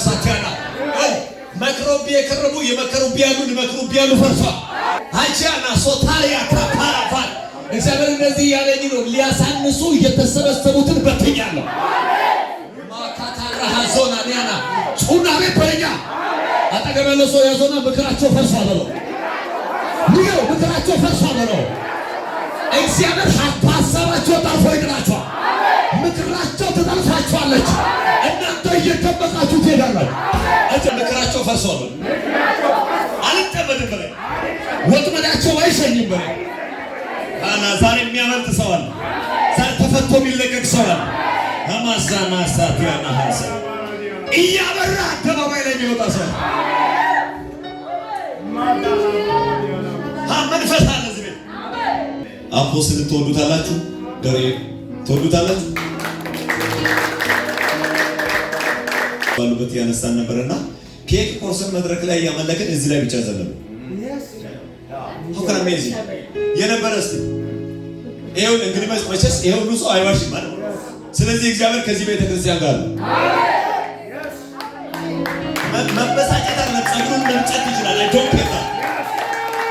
ሳቲያና መክሮብ የከረቡ የመክሮቢያኑ ፈርሷ አንቺያና ሶታሪያ ካፓራፋል እግዚአብሔር እንደዚህ ያለኝ ነው። ሊያሳንሱ እየተሰበሰቡትን በትኛለሁ። ማካታራ ሀዞና ኒያና ጹናቤ በለኛ አጠገበለሶ ያዞና ምክራቸው ፈርሷል በለው። ንገው ምክራቸው ፈርሷል በለው። እግዚአብሔር ሀሳባቸው ጠልፎ ይጥላቸዋል። ምክራቸው ትጠልፋቸዋለች። እናንተ እየጠበቃችሁ ትሄዳላችሁ። ምክራቸው ፈርሷል በለው። አልጠመድም በለው። ወጥመዳቸው አይሸኝም በለው። ዛሬ የሚያመልጥ ሰው አለ። ዛሬ ተፈቶ የሚለቀቅ ሰው አለ። አማዛና ሳቲያና ሀሰ እያበራ አደባባይ ላይ የሚወጣ ሰው መንፈስ አለ እዚህ ቤት። አፖስትልን ትወዱታላችሁ? ደሬ ትወዱታላችሁ? ባሉበት ያነሳን ነበርና ኬክ ቆርሰን መድረክ ላይ ያመለከን እዚህ ላይ ብቻ ዘለሉ ሆካና ሜዚ የነበረ እስቲ ይሄው እንግዲህ መቼስ ይሄው ሁሉ ሰው አይዋሽም ማለት ነው። ስለዚህ እግዚአብሔር ከዚህ ቤተ ክርስቲያን ጋር ነው። መበሳጨት አለ ጸጉሩን መምጨት ይችላል። አይ ዶንት ኬር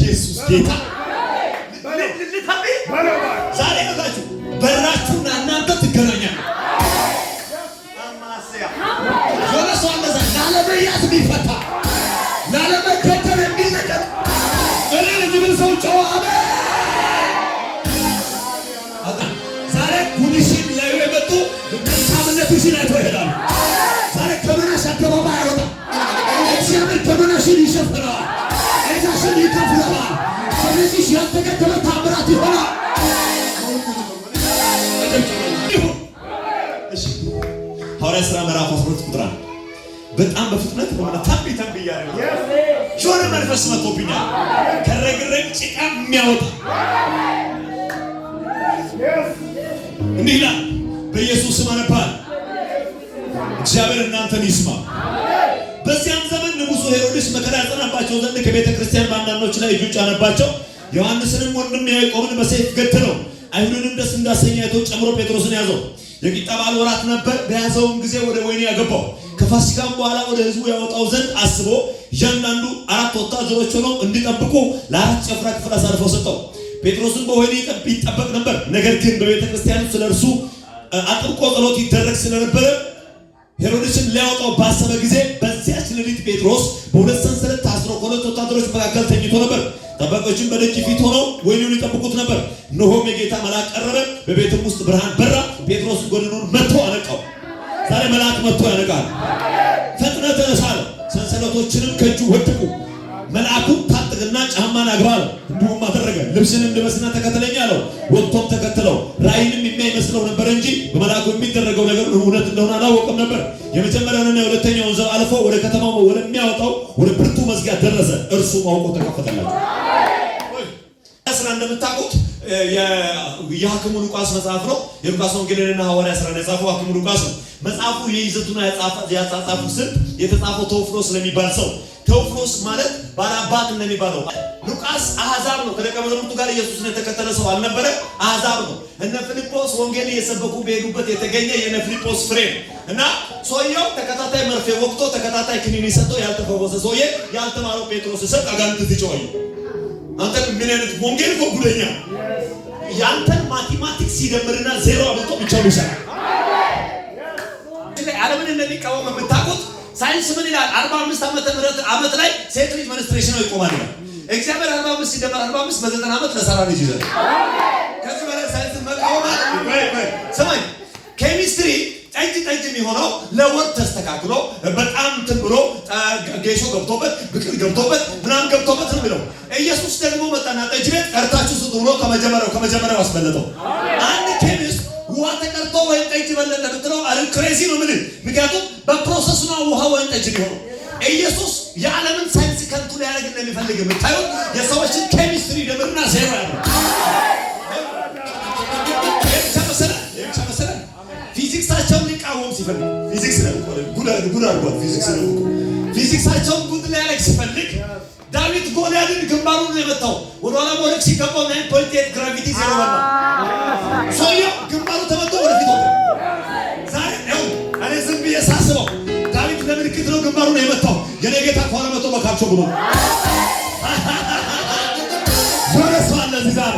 ኢየሱስ ጌታ ዛሬ ከታችሁ በራችሁና እናንተ ትገናኛላችሁ። አማሲያ ጆለስ ወለዛ ላለበያት ቢፈታ ላለመከተል የሚነገር እኔ ለምን ሰው ጨዋታ ዛሬ ጉዲሽን ላይ የመጡ መልካምነትሽን አይቶ ይሄዳሉ። ዛሬ ከመናሽ አደባባይ አይወጣም። እግዚአብሔር ከመናሽን ይሸፍነዋል። እዛሽን ይከፍለዋል። ስለዚህ ያልተገደበ ታምራት ይሆናል። እሺ ሐዋርያት ሥራ ምዕራፍ 12 ቁጥር 1 በጣም በፍጥነት ሆነ ታንቢ ያለ ጆሮ መንፈስ መጥቶብኛል። ከረግረግ ጭቃ የሚያወጣ እንዲህ ይላል። በኢየሱስ ስም አነባል። እግዚአብሔር እናንተን ይስማ። በዚያም ዘመን ንጉሡ ሄሮድስ መከራ ያጸናባቸው ዘንድ ከቤተ ክርስቲያን በአንዳንዶች ላይ እጁን ጫነባቸው። ዮሐንስንም ወንድም ያዕቆብን በሰይፍ ገደለው። አይሁድንም ደስ እንዳሰኘ አይቶ ጨምሮ ጴጥሮስን ያዘው። የቂጣ በዓል ወራት ነበር። በያዘውም ጊዜ ወደ ወህኒ ያገባው። ከፋሲካም በኋላ ወደ ሕዝቡ ያወጣው ዘንድ አስቦ እያንዳንዱ 4 ወታደሮች ሆነው እንዲጠብቁ ለ4 ጭፍራ ክፍል አሳልፈው ሰጠው። ጴጥሮስን በወህኒ ይጠበቅ ነበር። ነገር ግን በቤተ ክርስቲያን ስለ እርሱ አጥብቆ ጸሎት ይደረግ ስለነበረ ሄሮድስን ሊያወጣው ባሰበ ጊዜ በዚያች ሌሊት ጴጥሮስ በሁለት ሰንሰለት ታስሮ ከሁለት ወታደሮች መካከል ተኝቶ ነበር። ጠባቆችም በደጅ ፊት ሆነው ወህኒውን ይጠብቁት ነበር። እነሆም የጌታ መልአክ ቀረበ፣ በቤትም ውስጥ ብርሃን በራ። ጴጥሮስን ጎድኑን መጥቶ አነቃው። ዛሬ መልአክ መጥቶ ያነቃል። ፈጥነህ ተነሳ አለው። ሰንሰለቶችንም ከእጁ ወደቁ። መልአኩ ታጥቅና ጫማን አግባ አለው። እንዲሁም አደረገ። ልብስንም ልበስና ተከተለኝ አለው። ወጥቶም ተከተለው። ራእይንም የሚመስለው ነበር እንጂ በመልአኩ የሚደረገው ነገር እውነት እንደሆነ አላወቀም ነበር። የመጀመሪያውንና የሁለተኛውን ዘብ አልፎ ወደ ከተማው ወደሚያወጣው ወደ ብርቱ መዝጊያ ደረሰ። እርሱም አውቆ ተከፈተላቸው። ስራ እንደምታውቁት የሐኪሙ ሉቃስ መጽሐፍ ነው። የሉቃስ ወንጌልና ሐዋርያት ሥራ የጻፈው ሐኪሙ ሉቃስ ነው። መጽሐፉ የይዘቱና ያጻጻፉ ስም የተጻፈው ቴዎፍሎስ ስለሚባል ሰው። ቴዎፍሎስ ማለት ባላባት እንደሚባለው። ሉቃስ አሕዛብ ነው። ከደቀ መዛሙርቱ ጋር ኢየሱስን የተከተለ ሰው አልነበረ። አሕዛብ ነው። እነ ፊልጶስ ወንጌል እየሰበኩ በሄዱበት የተገኘ የነ ፊልጶስ ፍሬ እና ሰውየው ተከታታይ መርፌ ወቅቶ ተከታታይ ክኒን ሰጥቶ ያልተፈወሰ ሰውዬ ያልተማረው ጴጥሮስ ሰጥ አጋንንት ትጮይ አንተ ምን አይነት ወንጌል እኮ ጉደኛ ያንተን ማቴማቲክስ ሲደምርና ዜሮ አብልጦ ብቻው ይሰራል። ዓለምን እንደሚቃወም የምታውቁት ሳይንስ ምን ይላል? 45 ዓመት ላይ ሴት ልጅ መንስትሬሽን ነው ይቆማል። እግዚአብሔር 45 ሲደመር 45 በ90 ዓመት ለሰራ ልጅ ይዘል። ከዚህ በላይ ሳይንስ መቃወም ሰማይ ኬሚስትሪ ጠጅ የሚሆነው ለወር ተስተካክሎ በጣም ትብሎ ጌሾ ገብቶበት ብቅል ገብቶበት ምናም ገብቶበት ነው የሚለው። ኢየሱስ ደግሞ መጣና ጠጅ ቤት ቀርታችሁ ስጡ ብሎ ከመጀመሪያው አስበለጠው። አንድ ኬሚስት ውሃ ተቀርቶ ወይን ጠጅ በለጠ ብትለው አለም ክሬዚ ነው ምን? ምክንያቱም በፕሮሰስ ነው ውሃ ወይን ጠጅ ሊሆነው። ኢየሱስ የዓለምን ሳይንስ ከንቱ ሊያደርግ እንደሚፈልግ የምታዩት የሰዎችን ኬሚስትሪ ደምርና ዜሮ ያለው ፊዚክሳቸውን ሊቃወም ሲፈልግ ፊዚክስ ነው ጉድ አድርጓል። ፊዚክሳቸውን ጉድ ሊያደርግ ሲፈልግ ዳዊት ጎልያድን ግንባሩን የመታው ወደኋላ ወደቅ ሲገባው 9.8 ግራቪቲ ዜሮ በላ ሰውየው ግንባሩ ተመቶ ወደፊት ወደ ዛሬ ነው። እኔ ዝም ብዬ ሳስበው ዳዊት ለምልክት ነው ግንባሩን የመታው። የኔ ጌታ ከኋላ መጥቶ በካልቾ ብሎ ወረሰዋል። እዚህ ዛሬ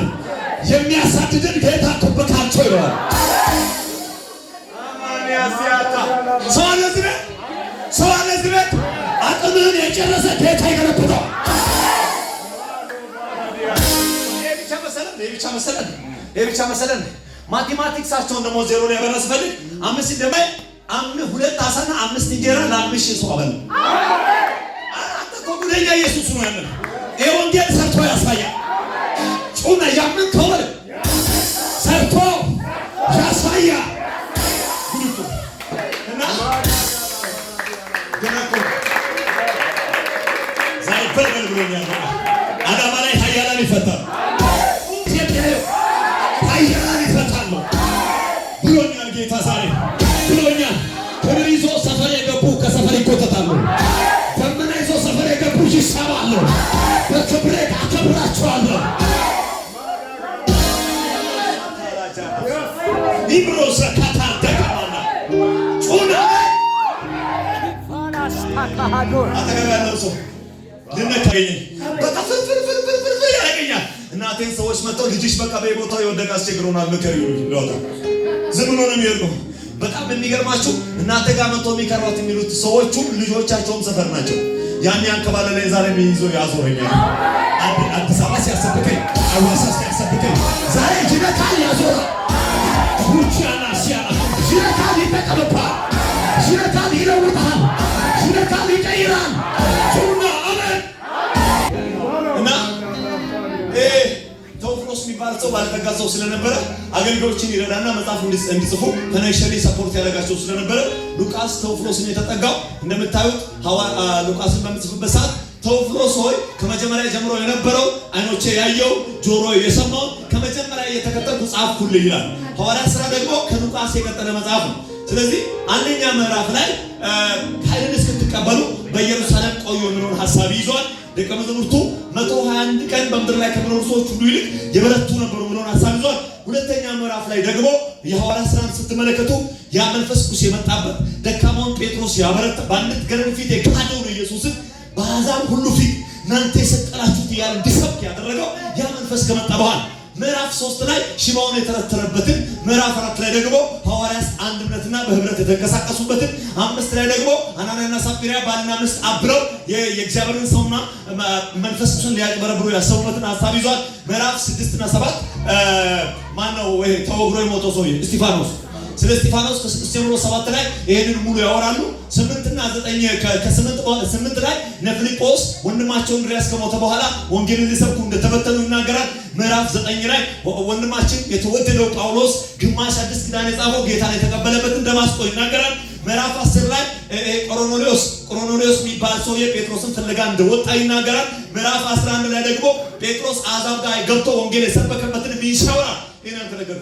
የሚያሳድድን ጌታ እኮ በካልቾ ይለዋል። ሰው አለ እዚህ ቤት፣ ሰው አለ እዚህ ቤት። አቅምህን የጨረሰ ጌታ ይገለብጠዋል። ይሄ ብቻ መሰለን። ማቴማቲክሳቸውን ደግሞ ዜሮ ላይ ያበራ ስፈልግ 5 ሲደመር 2 ዓሣና 5 እንጀራ ለ5,000 ሰው አበላ። አንተ እኮ ጉደኛ ኢየሱስ ነው ያለው። ይሄ ወንጌል ሰርቶ ያሳያል። ጩና ያምን ከወር ሰርቶ ያሳያል። እና ገናኮ ዛሬ በልበል ብሎኛል። አዳማ ላይ ኃያላን ይፈታል፣ ኃያላን ይፈታሉ ብሎኛል ጌታ ዛሬ ብሎኛል። ክብር ይዞ ሰፈር የገቡ ከሰፈር ይቆጠጣሉ። ደመና ይዞ ሰፈር የገቡ ይሳባሉ። በክብሬ አከብራቸዋለሁ። ሊብሮ ሰካታ ደካማና ጩና አጠገብ ያለው ሰው ልነካኝ በቃ ፍርፍር ያደርገኛል። እናቴን ሰዎች መጥተው ልጅሽ በቃ በቦታው የወደቀ አስቸግሮናል ምከር ይሏታል። ዝም ብሎ ነው የሚሄዱ። በጣም የሚገርማችሁ እናቴ ጋር መጥተው የሚከሯት የሚሉት ሰዎቹም ልጆቻቸውም ሰፈር ናቸው። ያን ያንከባለለ ዛሬ ይዞ ያዞረኛል። አዲስ አበባ ሲያሰብከኝ፣ አዋሳ ሲያሰብከኝ ዛሬ ጅነካል ያዞራ ሁቻና ሲያላ ጅነካል ይጠቀምባል፣ ጅነካል ይለውጣል፣ ጅነካል ይቀይራል። ቱና አሜን። እና ቴዎፍሎስ የሚባል ሰው ባለጠጋ ሰው ስለነበረ አገልጋዮችን ይረዳና መጽሐፍ እንዲጽፉ ፋይናንሻሊ ሰፖርት ያደርጋቸው ስለነበረ ሉቃስ ቴዎፍሎስን የተጠጋው። እንደምታዩት ሉቃስን በምጽፍበት ሰዓት ቴዎፍሎስ ሆይ ከመጀመሪያ ጀምሮ የነበረው አይኖቼ ያየው ጆሮ የሰማው ከመጀመሪያ እየተከተልኩ ጻፍኩልህ ይላል። ሐዋርያት ሥራ ደግሞ ከሉቃስ የቀጠለ መጽሐፍ ነው። ስለዚህ አንደኛ ምዕራፍ ላይ ኃይልን እስክትቀበሉ በኢየሩሳሌም ቆዩ የሚለውን ሐሳብ ይዟል። ደቀ መዛሙርቱ 121 ቀን በምድር ላይ ከሚኖሩ ሰዎች ሁሉ ይልቅ የበረቱ ነበሩ የሚለውን ሐሳብ ይዟል። ሁለተኛ ምዕራፍ ላይ ደግሞ የሐዋርያት ሥራን ስትመለከቱ ያ መንፈስ ቅዱስ የመጣበት ደካማውን ጴጥሮስ ያበረታ፣ በአንዲት ገረድ ፊት የካደውን ኢየሱስን በአሕዛብ ሁሉ ፊት እናንተ የሰቀላችሁት እያለ እንዲሰብክ ያደረገው ያ መንፈስ ከመጣ በኋላ ምዕራፍ 3 ላይ ሽባውን የተረተረበትን፣ ምዕራፍ 4 ላይ ደግሞ ሐዋርያት አንድነትና በህብረት የተንቀሳቀሱበትን፣ 5 ላይ ደግሞ አናንያና ሳጲራ ባልና ሚስት አብረው የእግዚአብሔርን ሰውና መንፈስ ቅዱስን ሊያጭበረብሩ ያሰቡበትን ሐሳብ ይዟል። ምዕራፍ 6 እና 7 ማነው ተወግሮ የሞተው ሰውዬ እስጢፋኖስ። ስለ እስጢፋኖስ ከ6 ጀምሮ 7 ላይ ይሄንን ሙሉ ያወራሉ። 8 እና 9 ከ8 ላይ ፊልጶስ ወንድማቸው እንድርያስ ከሞተ በኋላ ወንጌልን ሊሰብኩ እንደተበተኑ ይናገራል። ምዕራፍ 9 ላይ ወንድማችን የተወደደው ጳውሎስ ግማሽ አዲስ ኪዳን የጻፈው ጌታን የተቀበለበትን ደማስቆ ይናገራል። ምዕራፍ 10 ላይ ቆርኔሌዎስ የሚባል ሰው የጴጥሮስን ፍለጋ እንደወጣ ይናገራል። ምዕራፍ 11 ላይ ደግሞ ጴጥሮስ አሕዛብ ጋር ገብቶ ወንጌል የሰበከበትን ይሻወራል።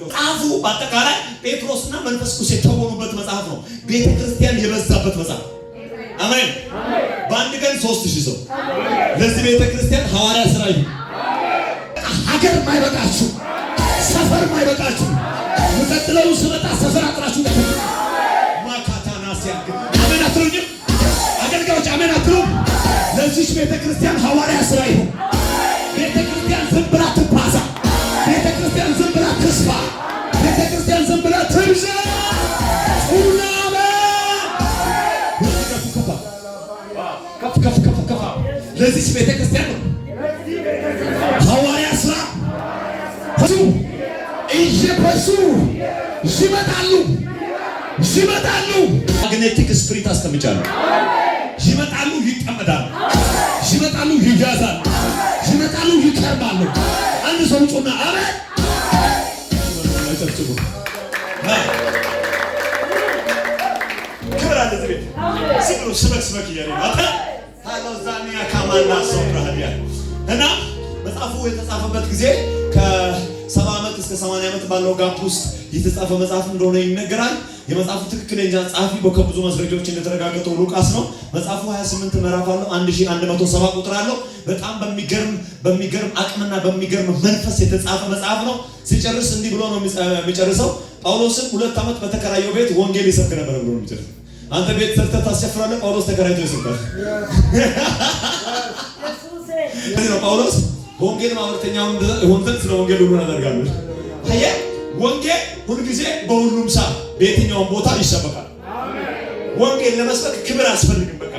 መጽሐፉ በአጠቃላይ ጴጥሮስና መንፈስ ቅዱስ የተወኑበት መጽሐፍ ነው። ቤተ ክርስቲያን የበዛበት መጽሐፍ። አሜን። በአንድ ቀን 3000 ሰው ለዚህ ቤተ ክርስቲያን ሐዋርያ ሥራ ይሁን። ሀገር ማይበቃችሁ፣ ሰፈር ማይበቃችሁ፣ የምቀጥለው ስመጣ ሰፈር አጥራችሁ ማካታና ሲያግ አሜን አትሉኝም? አገልጋዮች አሜን አትሉም? ለዚህ ቤተ ክርስቲያን ሐዋርያ ሥራ ይሁን። ቤተ ክርስቲያን ዝም ብላ ትባዛ። ቤተ ክርስቲያን ዝም ብላ ትስፋ። ቤተ ክርስቲያን ዝም ብላ ትብዛ። ኡላማ ከፍ ለዚህ ቤተ ክርስቲያን ነው ሐዋርያ ሥራ እየበዙ ይመጣሉ። ማግኔቲክ ስፕሪት አስቀምጫለሁ። ይመጣሉ፣ ይጠመዳሉ፣ ይመጣሉ፣ ይያዛሉ፣ ይመጣሉ፣ ይቀርባሉ። አንድ ሰው ጮና አሜን አይተርጭቡ ክብር አለ ቤት ሲብሩ ስበክ እያለ አታ ታላዛኒያ ካማና ሶብራዲያ እና መጽሐፉ የተጻፈበት ጊዜ ከ70 ዓመት እስከ 80 ዓመት ባለው ጋፕ ውስጥ የተጻፈ መጽሐፍ እንደሆነ ይነገራል። የመጽሐፉ ትክክለኛ ጸሐፊ ከብዙ ማስረጃዎች እንደተረጋገጠው ሉቃስ ነው። መጽሐፉ 28 ምዕራፍ አለው፣ 1170 ቁጥር አለው። በጣም በሚገርም አቅምና በሚገርም መንፈስ የተጻፈ መጽሐፍ ነው። ሲጨርስ እንዲህ ብሎ ነው የሚጨርሰው። ጳውሎስም 2 ዓመት በተከራየው ቤት ወንጌል ይሰብክ ነበር ብሎ ነው የሚጨርሰው። አንተ ቤት ሰርተህ ታስጨፍራለህ። ጳውሎስ ተከራይቶ ይሰብካል። እዚህ ነው ጳውሎስ ወንጌል ማህበርተኛውን ወንጌል ስለ ወንጌል ሁሉ አደርጋለሁ። ታየ ወንጌል ሁሉ ጊዜ በሁሉም ሰዓት በየትኛውም ቦታ ይሰበካል። ወንጌል ለመስበክ ክብር አያስፈልግም። በቃ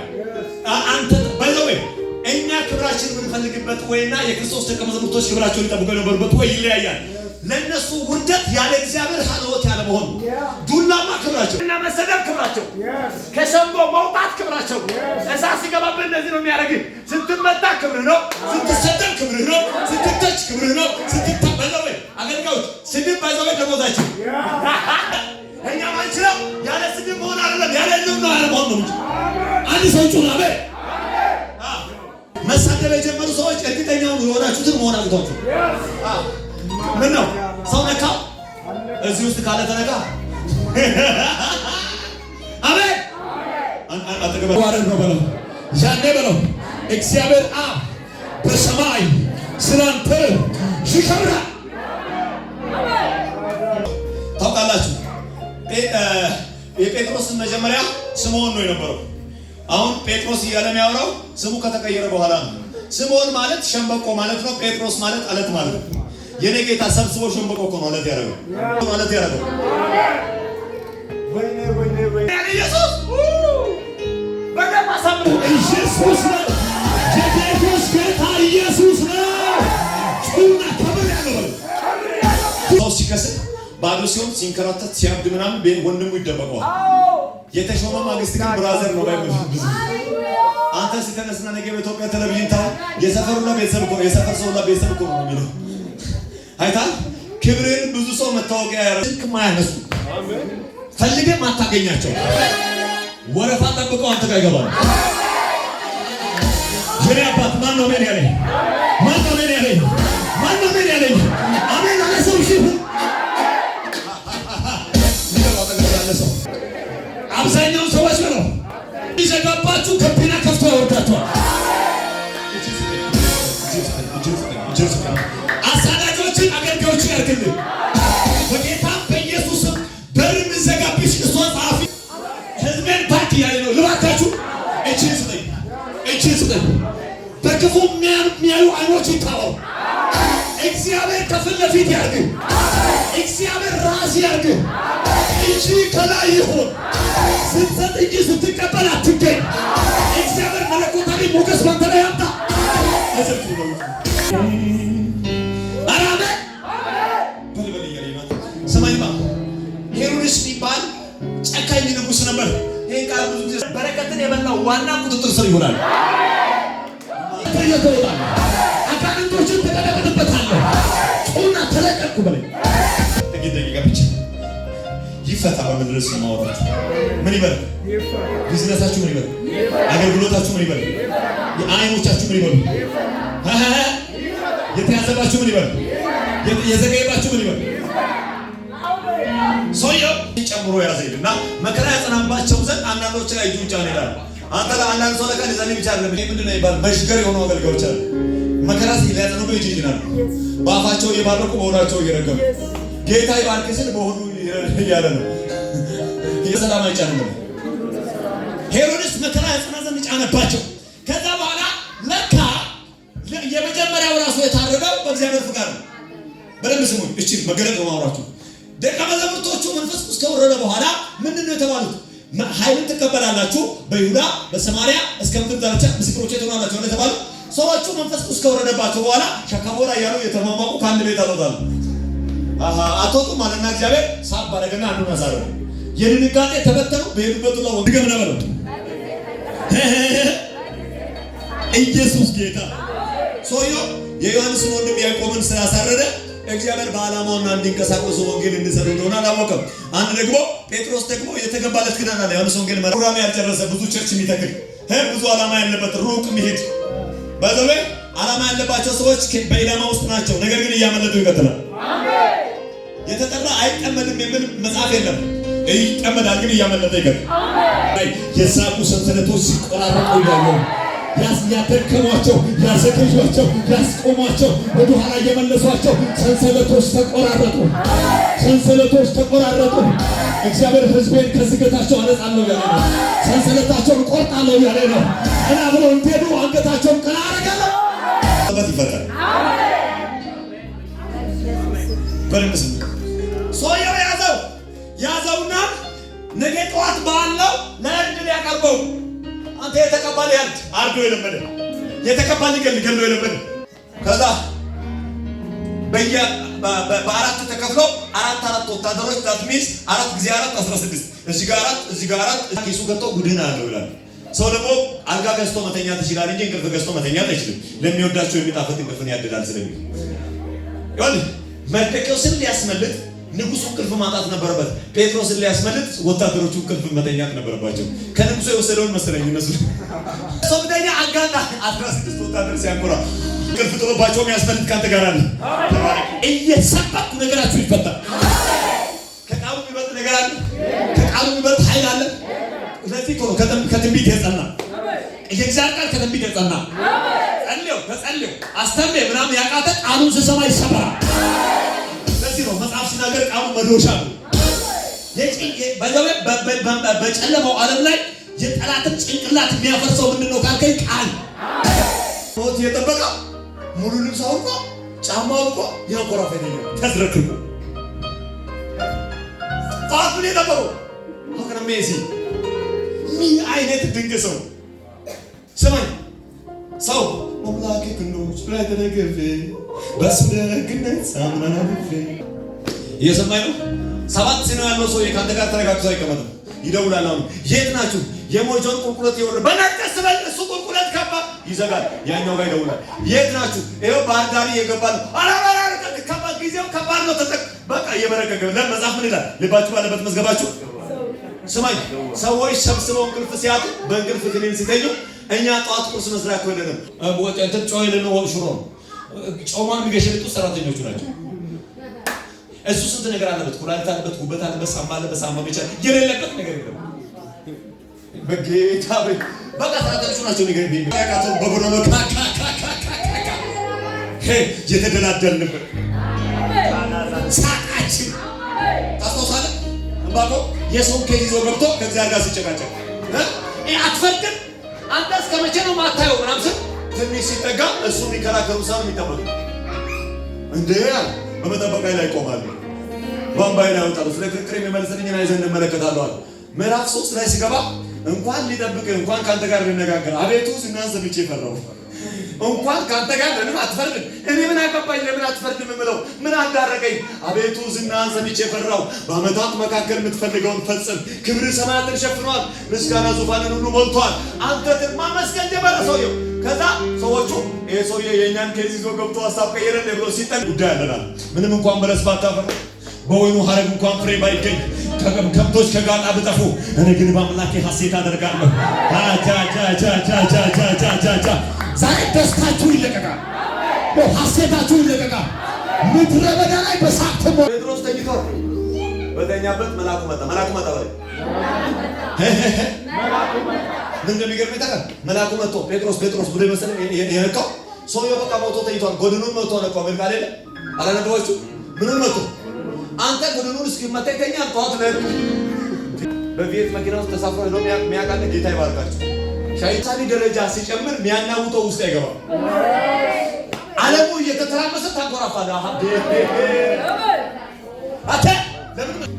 አንተ ባይዘው እኛ ክብራችን የምንፈልግበት ወይና የክርስቶስ ደቀ መዛሙርቶች ክብራቸውን ይጠብቀው የነበሩበት ወይ ይለያያል። ለነሱ ውርደት ያለ እግዚአብሔር ሀልወት ያለ መሆን፣ ዱላማ ክብራቸው እና መሰደብ ክብራቸው፣ ከሸንጎ መውጣት ክብራቸው። እሳት ሲገባብህ እንደዚህ ነው የሚያደርግህ። ስትመታ ክብርህ ነው፣ ስትሰደብ ክብርህ ነው፣ ስትተች ክብርህ ነው። ስትታበለው አገልጋዮች ስድብ ባይዘው ደሞዛችን እኛ ማንችለው ያለ ስድብ መሆን አይደለም፣ ያለ ነው ያለ መሆን ነው እንጂ አንድ ሰው ጩና በ መሳደብ የጀመሩ ሰዎች እርግጠኛውን የሆናችሁትን መሆን አግቷችሁ ምን ነው ሰው ነካ እዚህ ውስጥ ካለ ተነካ አሜን አጠገበ ዋረን ነው በለው ያኔ በለው እግዚአብሔር አብ በሰማይ ስላንተ ይከብራል። ታውቃላችሁ የጴጥሮስን መጀመሪያ ስምዖን ነው የነበረው። አሁን ጴጥሮስ እያለ የሚያወራው ስሙ ከተቀየረ በኋላ ነው። ስምዖን ማለት ሸምበቆ ማለት ነው። ጴጥሮስ ማለት አለት ማለት ነው። የኔ ጌታ ሰብስቦ ሸምበቆ እኮ ነው አለት ያደረገው። አለት ያደረገው ኢየሱስ በደም አሳምሮ ኢየሱስ ነው። የጴጥሮስ ጌታ ኢየሱስ ነው። ጩና ከበር ያለው ሰው ሲከስል ባዶ ሲሆን ሲንከራተት ሲያብድ ምናምን ወንድሙ ይደበቀዋል። የተሾመ ማግስት ግን ብራዘር ነው ባይብል ብዙ አንተ ሲተነስና ነገ በኢትዮጵያ ቴሌቪዥን ታው የሰፈሩና ቤተሰብ እኮ የሰፈር ሰውና ቤተሰብ እኮ ነው የሚለው አይታል። ክብርን ብዙ ሰው መታወቂያ ያረስክ ማያነሱ ፈልገህ ማታገኛቸው ወረፋ ጠብቀው አንተ ጋር ይገባል። የኔ አባት ማን ነው ምን ያለኝ? ማን ነው ምን ያለኝ? ማን ነው ምን ያለኝ? አሜን አለ ሰው ይሁን አብዛኛው ሰዎች ነው ይዘጋባችሁ ከፒና ከፍቶ ያወርዳቸዋል። አሳዳጆችን አገልጋዮችን ያርግልን በጌታ በኢየሱስም። በር ምዘጋብሽ እሷ ጸሐፊ ህዝቤን ባክ እያለ ነው። ልባካችሁ እችን ስጠኝ በክፉ የሚያዩ አይኖች ይታወሩ። እግዚአብሔር ከፊት ለፊት ያርግ። እግዚአብሔር ራስ ያርግ እንጂ ከላይ ይሁን። ስትሰጥ እንጂ ስትቀበል አትገኝ። እግዚአብሔር መለኮታዊ ሞገስ ባንተ ላይ ያምጣ። አራመ በልበል ይገሪማ ሰማይማ ሄሮድስ የሚባል ጨካኝ ንጉሥ ነበር። ይሄን ቃል ብዙ ጊዜ በረከትን የበላው ዋና ቁጥጥር ስር ይሆናል። ተየተውታል አካንቶችን ተቀደቀደበታለሁ ጩና ተለቀቅኩ በለኝ ደቂቃ ብቻ ይፈታ። በመድረስ ማውራት ምን ይበል? ቢዝነሳችሁ ምን ይበል? አገልግሎታችሁ ምን ይበል? የአይኖቻችሁ ምን ይበል? የተያዘባችሁ ምን ይበል? የዘገየባችሁ ምን ይበል? ሰውየው ጨምሮ ያዘይልና መከራ ያጸናባቸው ዘንድ አንዳንዶች ላይ እጁን ጫን ይላል። አንተ ለአንዳንድ ሰው ለካ ለዛኔ ብቻ አይደለም። ይሄ ምንድነው ይባል መሽገር የሆኑ አገልጋዮች አሉ። መከራ ሲያጸኑብ ይጅናል። በአፋቸው እየባረኩ በሆዳቸው እየረገሙ ጌታ ይባርክ ሲል በሆዱ እያለ ነው። የሰላም አይጫንም። ሄሮድስ መከራ ያጸና ዘንድ ጫነባቸው። ከዛ በኋላ ለካ የመጀመሪያው ራሱ የታረደው በእግዚአብሔር ፍቃድ ነው። በደንብ ስሙኝ። እቺ መገለጥ ነው ማውራችሁ። ደቀ መዛሙርቶቹ መንፈስ ቅዱስ ከወረደ በኋላ ምንድነው የተባሉት? ኃይልን ትቀበላላችሁ፣ በይሁዳ በሰማርያ እስከ ምድር ዳርቻ ምስክሮቼ ትሆናላችሁ ነው የተባሉት። ሰዎቹ መንፈስ ቅዱስ ከወረደባቸው በኋላ ሸካቦራ እያሉ የተማማቁ ከአንድ ቤት አልወጣሉ። አትወጡም አለና እግዚአብሔር ሳብ ባረገና አንዱን አሳረፈ። የድንጋጤ ተበተኑ። በሄዱበት ሁሉ ወንድገም ነው በለው ኢየሱስ ጌታ። ሰውየው የዮሐንስን ወንድም ያዕቆብን ስላሳረደ እግዚአብሔር በዓላማውና እንዲንቀሳቀሱ ወንጌል እንዲሰሩ እንደሆነ አላወቀም። አንድ ደግሞ ጴጥሮስ ደግሞ የተገባለት ክዳን አለ። ዮሐንስ ወንጌል ፕሮግራም ያልጨረሰ ብዙ ቸርች የሚተክል ብዙ ዓላማ ያለበት ሩቅ መሄድ ባዘበ ዓላማ ያለባቸው ሰዎች በኢላማ ውስጥ ናቸው። ነገር ግን እያመለጡ ይቀጥላል። አሜን። የተጠራ አይቀመድም የሚል መጽሐፍ የለም። ይቀመዳል ግን እያመለጠ ይቀጥላል። አሜን። የሳቁ ሰንሰለቶች ሲቆራረጡ ያለው ያደከሟቸው፣ ያዘገጇቸው፣ ያስቆሟቸው፣ ወደ ኋላ የመለሷቸው ሰንሰለቶች ተቆራረጡ። ሰንሰለቶች ተቆራረጡ። እግዚአብሔር ሕዝቤን ከዝገታቸው አነጻለሁ ያለ ነው። ሰንሰለታቸውን ቆርጣለሁ ያለ ነው። ቀና ብለው እንዲሄዱ አንገታቸውን ቀና አደርጋለሁ። በት ይፈታል። በልምስ ሰውየው ያዘውና ነገ ጠዋት ባለው ለእርድ ሊያቀርበው አንተ የተቀባለ ያንተ አርዶ የለመደ የተቀባለ ገሎ የለመደ ከዛ በአራት ተከፍሎ አራት ወታደሮች ታትሚስ 4 ጊዜ 4 16 እዚህ ጋር 4 እዚህ ጋር 4 ኪሱ ገብቶ ጉድህን አለው ይላል። ሰው ደግሞ አልጋ ገዝቶ መተኛት ይችላል እንጂ እንቅልፍ ገዝቶ መተኛት አይችልም። ለሚወዳቸው የሚጣፍጥ እንቅልፍን ያድላል ስለሚል ይሁን መርዶክዮስን ሊያስመልጥ ንጉሱ እንቅልፍ ማጣት ነበረበት። ጴጥሮስን ሊያስመልጥ ወታደሮቹ እንቅልፍ መተኛት ነበረባቸው። ከንጉሱ የወሰደውን መሰለኝ እነሱ ሶብደኛ አጋጣ 16 ወታደር ሲያንኮራ እንቅልፍ ጥሎባቸው የሚያስመልጥ ካንተ ጋር አለ። እየሰበኩ ነገራችሁ ይፈታል። ከቃሉ የሚበልጥ ነገር አለ። ከቃሉ የሚበልጥ ኃይል አለ። ስለዚህ ከትንቢት የጸና የእግዚአብሔር ቃል ከትንቢት የጸና ተጸልዮ አስተምሬ ምናምን ያቃተ ቃሉን ስሰማ ይሰበራል። ለዚህ ነው መጽሐፍ ሲናገር ቃሉ መዶሻ ነው። በጨለማው ዓለም ላይ የጠላትን ጭንቅላት የሚያፈርሰው ምንድነው ካልከኝ ቃል ሞት የጠበቀ ሙሉ ልብስ አውልቆ ጫማ አውልቆ ያቆራፈደኝ ተዝረክርኩ ፋቱን የጠበቀው አሁን ሜሲ ምን አይነት ድንቅ ሰው ስማኝ ሰው አምላኬ ክንዶች ላይ ተደገፈ በሱ ደግነት ሳምናና ደፈ እየሰማኝ ነው። 7 ሲኖ ያለው ሰው ካንተ ጋር ተረጋግቶ አይቀመጥም። ይደውላል። አሁን የት ናችሁ? የሞጆን ቁልቁለት ይወር በነቀስ በል እሱ ቁልቁለት ከባ ይዘጋል። ያኛው ጋር ይደውላል። የት ናችሁ? ይሄው ባህር ዳር እየገባ ነው። አላባራ ከባ ጊዜው ከባድ ነው። ተጠቅ በቃ እየበረከከ ለመጻፍ ምን ይላል? ልባችሁ ባለበት መዝገባችሁ ስማኝ። ሰዎች ሰብስበው እንቅልፍ ሲያጡ በእንቅልፍ ክኒን ሲተኙ እኛ ጧት ቁርስ መስራት ወደንም ወጣንተ ጮይልን ወሽሮ ጮማን የሚገሽልጡ ሰራተኞቹ ናቸው። እሱ ስንት ነገር አለበት። ኩላሊት አለበት፣ ጉበት አለበት፣ ሳምባ አለበት። ሳምባ ብቻ የሌለበት ነገር የለም። በጌታ በቃ ሰራተኞቹ ናቸው። ነገር ቢያቃተው በጎረመ የተደላደልንበት ሳቃችን ታስታውሳለህ? እምባቆ የሰው ኬዝ ይዞ ገብቶ ከእግዚአብሔር ጋር ሲጨቃጨቅ አትፈርድም አንተ እስከ መቼ ነው ማታየው ምናምን ስል ትንሽ ሲጠጋ እሱ የሚከራከሩ ሰው የሚጠበቅ እንዴ በመጠበቅ ላይ ቆማሉ። ባምባይ ላይ ወጣሉ። ስለ ክርክር የሚመልስልኝን አይዘን እንመለከታለሁ አለ። ምዕራፍ 3 ላይ ሲገባ እንኳን ሊጠብቅ እንኳን ካንተ ጋር ልነጋገር አቤቱ ዝናን ሰምቼ ፈራሁ። እንኳን ካንተ ጋር ለምን አትፈርድም? እኔ ምን አገባኝ? ለምን አትፈርድም የምለው ምን አዳረገኝ? አቤቱ ዝናን ሰምቼ ፈራሁ። በዓመታት መካከል የምትፈልገውን ፈጽም። ክብር ሰማያትን ሸፍኗል፣ ምስጋና ዙፋንን ሁሉ ሞልቷል። አንተ ግን ማመስገን ጀመረ ሰውየው። ከዛ ሰዎቹ ይሄ ሰውዬ የእኛን ኬዝ ይዞ ገብቶ ሀሳብ ቀየረን ብሎ ሲጠን ጉዳይ አለናል። ምንም እንኳን በለስ ባታፈራ በወይኑ ሐረግ እንኳን ፍሬ ባይገኝ ከብቶች ከጋጣ ብጠፉ እኔ ግን በአምላኬ ሐሴት አደርጋለሁ። ዛሬ ደስታችሁ ይለቀቃል፣ ሐሴታችሁ ይለቀቃል። ምድረ በዳ ላይ በሳት ጴጥሮስ ተኝቶ በተኛበት መልአኩ መጣ ባለ ምን እንደሚገርም ይታወቃል። መልአኩ መጥቶ ጴጥሮስ ብሎ መሰለኝ የነካው ሰውየው በቃ ሞቶ ተኝቷል። ጎድኑን መጥቶ ነካው። ምን ካለ አላነበባችሁ? ምኑን መጥቶ አንተ ጎድኑን እስኪመታ ይተኛል። ጠዋት ላይ በቪየት መኪና ውስጥ ተሳፍሮ ሄዶ የሚያውቃለ ጌታ ይባርካችሁ። ሻይጣኒ ደረጃ ሲጨምር የሚያናውጠው ውስጥ አይገባም። ዓለሙ እየተተራመሰ ታንኮራፋለህ።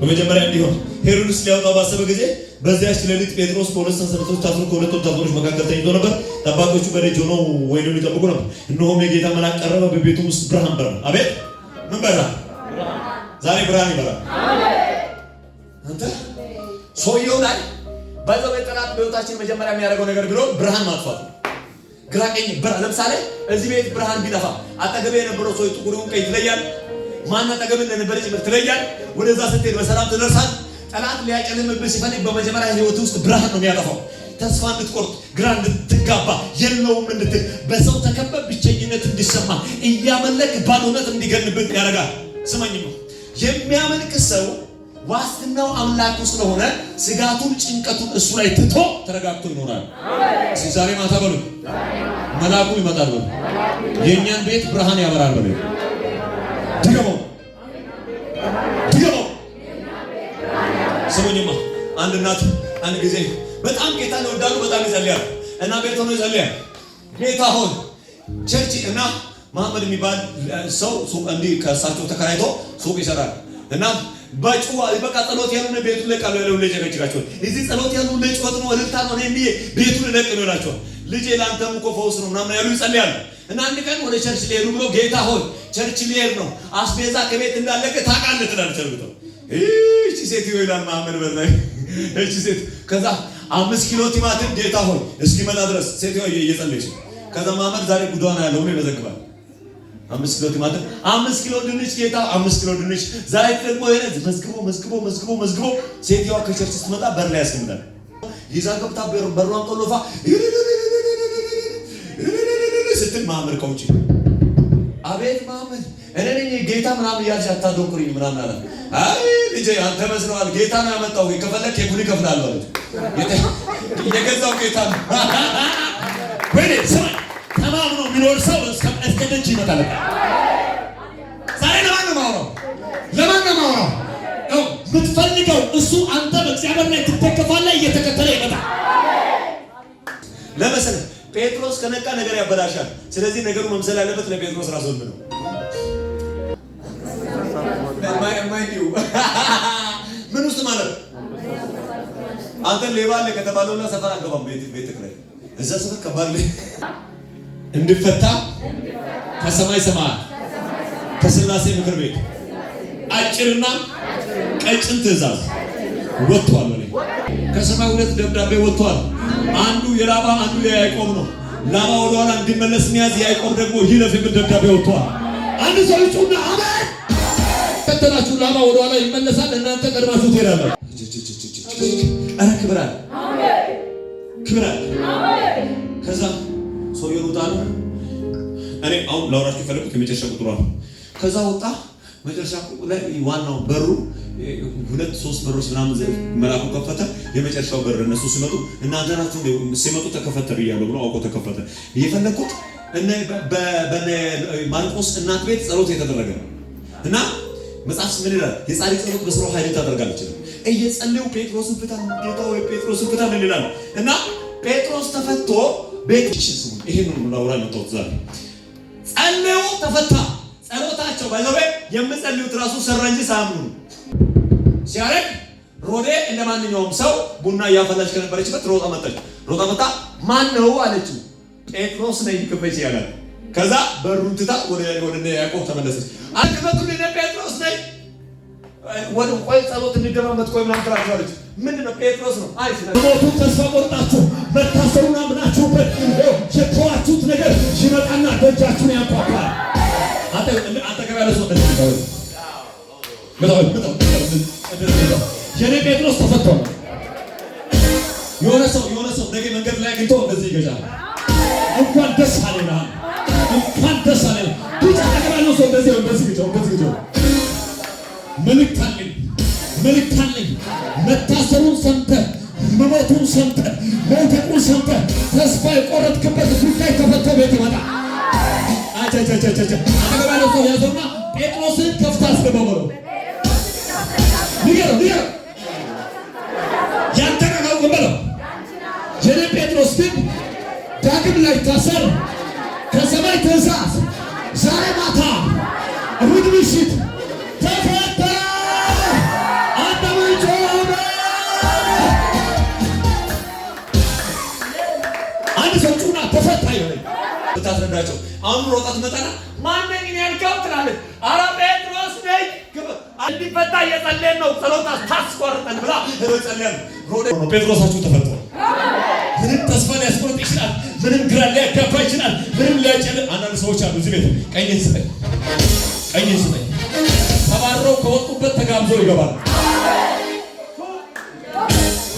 በመጀመሪያ እንዲሆን ሄሮድስ ሊያወጣው ባሰበ ጊዜ በዚያች ሌሊት ጴጥሮስ በሁለት ሰንሰለቶች ታስሮ ከሁለት ወታደሮች መካከል ተኝቶ ነበር። ጠባቆቹ በደጅ ሆነው ወይኑን ይጠብቁ ነበር። እነሆም የጌታ መልአክ ቀረበ፣ በቤቱ ውስጥ ብርሃን በራ። አቤት ምን በራ? ዛሬ ብርሃን ይበራል። አንተ ሰውየው ላይ ባይዘው ጠላት በህይወታችን መጀመሪያ የሚያደርገው ነገር ቢሆን ብርሃን ማጥፋት ነው። ግራ ቀኝ ብርሃን። ለምሳሌ እዚህ ቤት ብርሃን ቢጠፋ አጠገቤ የነበረው ሰው ጥቁሩን ቀይ ትለያል። ማን አጠገብ እንደነበረ ጭምር ትለያል። ወደዛ ስትሄድ በሰላም ትደርሳል። ጠላት ሊያጨልምብህ ሲፈልግ በመጀመሪያ ህይወት ውስጥ ብርሃን ነው የሚያጠፋው። ተስፋ እንድትቆርጥ፣ ግራ እንድትጋባ፣ የለውም እንድትል፣ በሰው ተከበብ ብቸኝነት እንዲሰማ፣ እያመለክ ባዶነት እንዲገንብህ ያደርጋል። ስማኝ ነው የሚያመልክ ሰው ዋስትናው አምላኩ ስለሆነ ስጋቱን ጭንቀቱን እሱ ላይ ትቶ ተረጋግቶ ይኖራል። ዛሬ ማታ በሉ መልአኩ ይመጣል በሉ የኛን ቤት ብርሃን ያበራል በሉ ድገመው ስሙኝማ አንድ እናት አንድ ጊዜ በጣም ጌታን ይወዳሉ በጣም ይጸልያሉ እና ቤት ሆኖ ይጸልያሉ ጌታ ሆይ ቸርች እና መሐመድ የሚባል ሰው ሱቅ እንዲህ ከእሳቸው ተከራይቶ ሱቅ ይሰራል እና በቃ ጸሎት ያሉን ቤቱን ለቃሉ ያለው ልጅ ያገጭቃቸው እዚህ ጸሎት ያሉን ልጅ ወጥ ነው እልልታ ነው እንዴ ቤቱን ለቅ ነው ይላቸው ልጅ ላንተም እኮ ፈውስ ነው ምናምን ያሉ ይጸልያሉ እና አንድ ቀን ወደ ቸርች ሊሄዱ ብሎ ጌታ ሆይ ቸርች ሊሄድ ነው አስቤዛ ከቤት እንዳለቀ ታውቃለህ ትላለች ቸርችው እቺ ሴት ይላል መሐመድ በላይ እቺ ሴት ከዛ 5 ኪሎ ቲማቲም ጌታ ሆይ እስኪመጣ ድረስ ሴት እየጸለየች ከዛ መሐመድ ዛሬ ጉዳና ያለው ነው ይመዘግባል 5 ኪሎ ቲማቲም 5 ኪሎ ድንች ጌታ 5 ኪሎ ድንች ዛሬ ደግሞ መዝግቦ ሴትዋ ከቸርች ስትመጣ በር ላይ ያስቀምጣል ይዛ ገብታ በሯን ቆልፋ ስትል መሐመድ ከውጪ አቤት መሐመድ እኔ ነኝ ጌታ ምናምን ያልሽ አታዶኩሪኝ ምናምን አለ አይ ልጄ አንተ መስለዋል ጌታ ነው ያመጣው ከፈለክ የጉድ ይከፍላል አለች የገዛው ጌታ ወይ ሰው ተማምኖ የሚኖር ሰው እስከ ደጅ ይመጣል ዛሬ ለማን ነው ማውራው ነው የምትፈልገው እሱ አንተ በእግዚአብሔር ላይ ትተከፋለህ እየተከተለ ይመጣል ለምሳሌ ጴጥሮስ ከነቃ ነገር ያበላሻል ስለዚህ ነገሩ መምሰል ያለበት ለጴጥሮስ ራሱ ነው ማይዲው ምን ውስጥ ማለት አንተ ሌባ አለ ከተባለውና ሰፈር አገባም ቤት ክራይ እዛ ሰፈር ከባል እንድፈታ ከሰማይ ሰማያት ከሥላሴ ምክር ቤት አጭርና ቀጭን ትእዛዝ ወጥቷል ማለት ከሰማይ ሁለት ደብዳቤ ወጥቷል አንዱ የላባ አንዱ የያዕቆብ ነው ላባ ወደ ኋላ እንዲመለስ ሚያዝ ያዕቆብ ደግሞ ይለፍ የሚል ደብዳቤ ወጥቷል አንድ ሰው ይጩና አሜን ከተላችሁ ላባ ወደ ኋላ ይመለሳል እናንተ ቀድማችሁ ትሄዳላችሁ አረ ክብራል አሜን ከዛ ሰው ይሩጣል እኔ አሁን ላውራችሁ ፈለኩት የመጨረሻ ቁጥሩ ነው ከዛ ወጣ መጨረሻ ላይ ዋናው በሩ 2-3 በሮች ምናምን መላኩ ከፈተ የመጨረሻው በር እነሱ ሲመጡ እናንተ ናችሁ ሲመጡ ተከፈተ ብያለሁ ብሎ አውቆ ተከፈተ እየፈለኩት እና በነ ማርቆስ እናት ቤት ጸሎት የተደረገ እና መጽሐፍ ምን ይላል የጻድቅ ጸሎት በስራው ኃይል ታደርጋለች እየጸለዩ ጴጥሮስን ፍታ ጌታ ወይ ጴጥሮስን ፍታ ይላል እና ጴጥሮስ ተፈቶ ቤት ይሽሱ ይሄንን ነው ላውራ ነው ተወዛለ ጸለዩ ተፈታ ጸሎታቸው ባይዘው የምጸልዩት ራሱ ሰራንጂ ሳምኑ ሲያረግ ሮዴ እንደማንኛውም ሰው ቡና ያፈላች ከነበረችበት ሮጣ መጣ ማን ነው አለችው ጴጥሮስ ነኝ ከፈች ያላል ከዛ በሩን ትታ ወደ ያዕቆብ ተመለሰች አልከፈቱ ለጴጥሮስ ነኝ ወደ ቆይ ጸሎት እንደማመጥ ቆይ ምናምን ትራቻለች ምንድነው ጴጥሮስ ነው አይስ ሞቱ ተስፋ ቆርጣችሁ መታሰሩና ምናችሁበት ሸክዋችሁት ነገር ሲመጣና ደጃችሁን ያንኳኳል አንተ ከበለ ሰው የኔ ጴጥሮስ ተፈቷል የሆነ ሰው ነገ መንገድ ላይ አግኝቶ እንደዚህ ይገዛል እንኳን ደስ አለና ብቻ ተቀበለው ሰው እንደዚህ ግጭው መልካለኝ መታሰሩን ሰምተህ መሞቱን ሰምተህ መውደቁን ሰምተህ ተስፋ የቆረጥክበት ጉዳይ ተፈቶ ቤት ይመጣ ተቀበለው ሰው ያዘውና ጴጥሮስን ከፍታ አስገባው ነው ንገረው ያንተ ነው በለው የኔ ጴጥሮስ ግን ዳግም ላይ ታሰር ከሰማይ ትእዛዝ ዛሬ ማታ እሑድ ምሽት ተፈታ አዳምንጮ አንድ ሰው ጩና ተፈታ ይሆናል ብታስረዳቸው አሁን ሮጣት መጣና ማን ነኝ ያልከው ትላለች አረ ጴጥሮስ ነኝ እንዲፈታ እየጸለየን ነው ጸሎት ታስቆርጠን ብላ ጸለየን ነው ጴጥሮሳችሁ ተፈቷል ምንም ተስፋ ሊያስቆርጥ ይችላል ምንም ግራ ሊያጋባ ይችላል ምንም ሊያጨል አንዳንድ ሰዎች አሉ እዚህ ቤት ቀኝን ስጠኝ ተባረው ከወጡበት ተጋብዘው ይገባል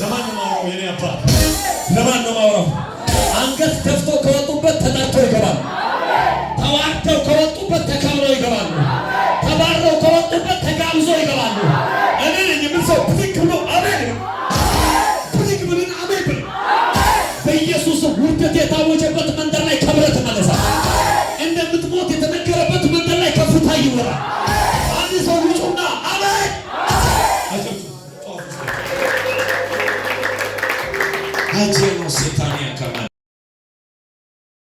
ለማን ነው ማውራው የኔ አባት ለማን ነው ማውራው አንገት ደፍቶ ከወጡበት ተጠርተው ይገባል ተዋርተው ከወጡበት ተከብረው ይገባሉ ተባረው ከወጡበት ተጋብዘው ይገባሉ እኔ ነኝ ምን ሰው ብድግ ብሎ አሜን ብድግ ብለን አሜን በኢየሱስ ውርደት የታወጀበት መንደር ላይ ክብረት ተመለሳል። እንደምትሞት የተነገረበት መንደር ላይ ከፍታ ይወራል። አንድ ሰው ይጩና አሜን። አጀ ነው ሰይጣን